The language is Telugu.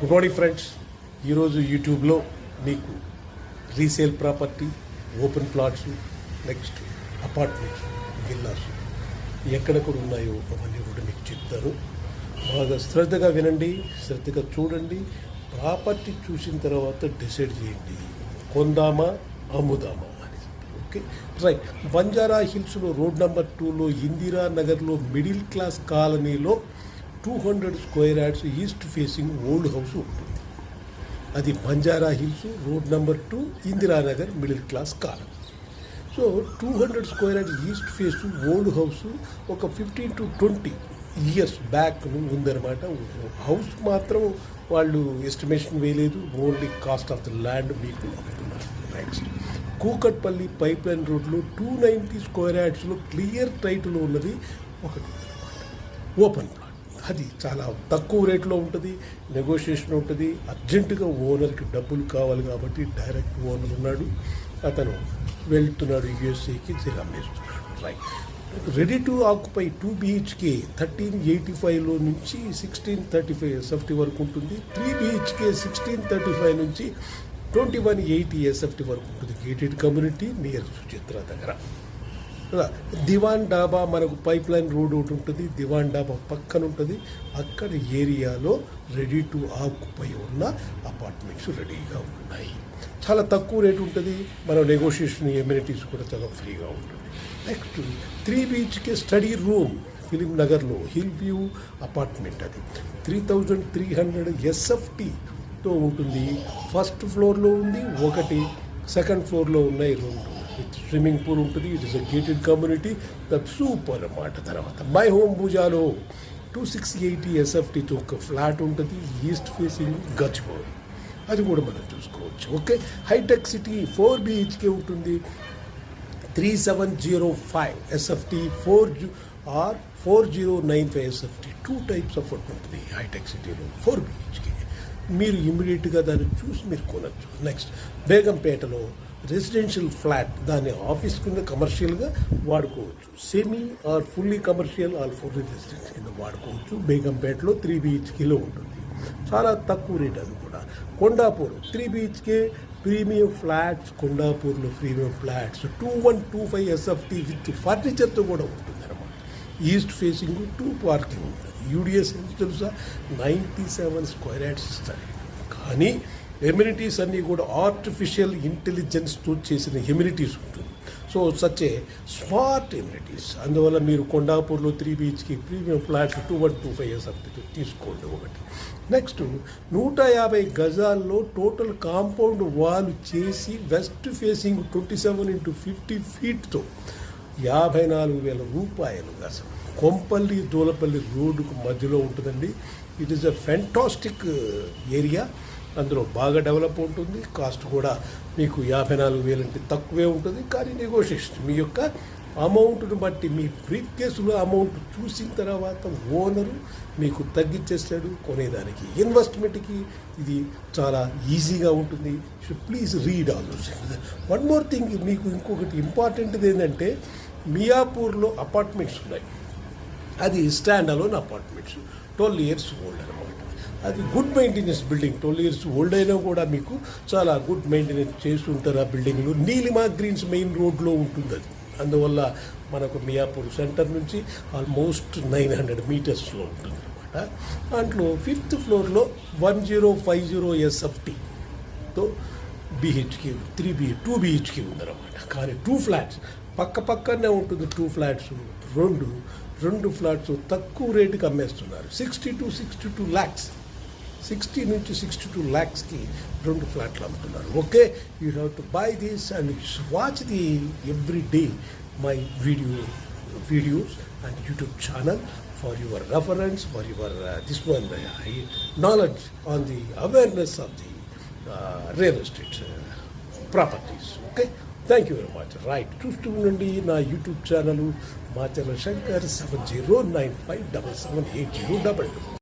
Good morning friends. ఈరోజు యూట్యూబ్లో మీకు resale property, open plots, next apartments, villas ఎక్కడెక్కడ ఉన్నాయో అవన్నీ కూడా మీకు చెప్తాను. బాగా శ్రద్ధగా వినండి, శ్రద్ధగా చూడండి. ప్రాపర్టీ చూసిన తర్వాత డిసైడ్ చేయండి, కొందామా అమ్ముదామా అని. Okay, right. బంజారా హిల్స్లో రోడ్ నెంబర్ 2లో ఇందిరానగర్లో మిడిల్ క్లాస్ కాలనీలో 200 square yards east facing old house ఉంటుంది. అది Banjara hills, road number 2, Indiranagar, middle class colony. So 200 square yards east face old house ఒక 15 to 20 ఇయర్స్ బ్యాక్ ఉందన్నమాట. హౌస్ మాత్రం వాళ్ళు ఎస్టిమేషన్ వేయలేదు, only cost of the land మీకు అమ్ముతున్నారు. నెక్స్ట్ కూకట్పల్లి పైప్ లైన్ రోడ్లో 290 స్క్వేర్ యార్డ్స్లో క్లియర్ టైటిల్ ఉన్నది ఒకటి ఓపెన్ ప్లాట్. అది చాలా తక్కువ రేట్లో ఉంటుంది, నెగోషియేషన్ ఉంటుంది. అర్జెంటుగా ఓనర్కి డబ్బులు కావాలి కాబట్టి డైరెక్ట్ ఓనర్ ఉన్నాడు, అతను వెళ్తున్నాడు యూఎస్ఏకి, అమ్మేస్తున్నాడు. Right. Ready to occupy 2 BHK 1385లో నుంచి 1635 SFT వరకు ఉంటుంది. 3 BHK 1635 నుంచి 2180 SFT వరకు ఉంటుంది. గేటెడ్ కమ్యూనిటీ నియర్ సుచిత్ర దగ్గర. దివాన్ డాబా మనకు పైప్ లైన్ రోడ్ ఒకటి ఉంటుంది, దివాన్ డాబా పక్కన ఉంటుంది. అక్కడ ఏరియాలో రెడీ టు ఆక్యుపై ఉన్న అపార్ట్మెంట్స్ రెడీగా ఉన్నాయి. చాలా తక్కువ రేటు ఉంటుంది. మన నెగోషియేషన్ ఎమ్యూనిటీస్ కూడా చాలా ఫ్రీగా ఉంటుంది. Next 3 BHK study room film నగర్లో హిల్ వ్యూ అపార్ట్మెంట్. అది 3300 SFTతో ఉంటుంది. ఫస్ట్ ఫ్లోర్లో ఉంది ఒకటి, సెకండ్ ఫ్లోర్లో ఉన్నాయి 2. స్విమ్మింగ్ పూల్ ఉంటుంది. It is a gated community. That super అన్నమాట. తర్వాత మై హోమ్ భుజాలో 2680 SFTతో ఒక ఫ్లాట్ ఉంటుంది, ఈస్ట్ ఫేసింగ్ గచ్చిబౌలి. అది కూడా మనం చూసుకోవచ్చు. ఓకే, హైటెక్ సిటీ 4 BHK ఉంటుంది, 3705 SFT, 4095 SFT. 2 టైప్స్ ఆఫ్ ఉంటుంది హైటెక్ సిటీలో 4 BHK. మీరు ఇమ్మీడియట్గా దాన్ని చూసి మీరు కొనచ్చు. నెక్స్ట్ బేగంపేటలో రెసిడెన్షియల్ ఫ్లాట్, దాన్ని ఆఫీస్ కింద కమర్షియల్గా వాడుకోవచ్చు. Semi or fully commercial or fully residential కింద వాడుకోవచ్చు. బేగంపేటలో 3 BHKలో ఉంటుంది, చాలా తక్కువ రేట్. అది కూడా కొండాపూర్ 3 BHK ప్రీమియం ఫ్లాట్స్, కొండాపూర్లో ప్రీమియం ఫ్లాట్స్ 2125 SFT విత్ ఫర్నిచర్తో కూడా ఉంటుంది అన్నమాట. ఈస్ట్ ఫేసింగ్ 2 పార్కింగ్ ఉంటుంది. యూడిఎస్ ఎంత తెలుసా, 97 స్క్వేర్ యార్డ్స్ ఇస్తారు. కానీ ఎమ్యూనిటీస్ అన్నీ కూడా ఆర్టిఫిషియల్ ఇంటెలిజెన్స్తో చేసిన ఎమ్యూనిటీస్ ఉంటుంది. So such a smart amenities. అందువల్ల మీరు కొండాపూర్లో 3 BHK ప్రీమియం ఫ్లాట్ 2125 SFTతో తీసుకోండి ఒకటి. నెక్స్ట్ 150 గజాల్లో టోటల్ కాంపౌండ్ వాల్ చేసి వెస్ట్ ఫేసింగ్ 27 into 50 ఫీట్తో 54,000 రూపాయలు గజం. కొంపల్లి దూలపల్లి రోడ్డుకు మధ్యలో ఉంటుందండి. It is a fantastic area. అందులో బాగా డెవలప్ ఉంటుంది. కాస్ట్ కూడా మీకు 54,000 అంటే తక్కువే ఉంటుంది. కానీ నెగోషియేషన్ మీ యొక్క అమౌంట్ను బట్టి, మీ బ్రీఫ్ కేసులో అమౌంట్ చూసిన తర్వాత ఓనరు మీకు తగ్గించేస్తాడు కొనేదానికి. ఇన్వెస్ట్మెంట్కి ఇది చాలా ఈజీగా ఉంటుంది. So please read all those. One more thing, మీకు ఇంకొకటి ఇంపార్టెంట్ది ఏంటంటే, మియాపూర్లో అపార్ట్మెంట్స్ ఉన్నాయి. అది stand alone apartments, 12 years old అనమాట. అది good maintenance building. 12 years old అయినా కూడా మీకు చాలా గుడ్ మెయింటెనెన్స్ చేస్తుంటారు ఆ బిల్డింగ్లు. నీలిమా గ్రీన్స్ మెయిన్ రోడ్లో ఉంటుంది అది. అందువల్ల మనకు మియాపూర్ సెంటర్ నుంచి ఆల్మోస్ట్ 900 మీటర్స్లో ఉంటుంది అనమాట. దాంట్లో 5th ఫ్లోర్లో 1050 SFTతో BHK 2 BHK ఉందన్నమాట. కానీ 2 ఫ్లాట్స్ పక్క పక్కనే ఉంటుంది. 2 ఫ్లాట్స్, రెండు ఫ్లాట్స్ తక్కువ రేటుకి అమ్మేస్తున్నారు. 60 to 62 lakhs, 60 నుంచి 62 lakhsకి 2 ఫ్లాట్లు అమ్ముతున్నారు. Okay, you have to buy this and watch the every day my videos and YouTube channel for your reference, for your this one knowledge on the awareness of the real estate properties. Okay, thank you very much. Right, చూస్తూ ఉండండి నా యూట్యూబ్ ఛానల్ మాచర్ల శంకర్ 7095778022.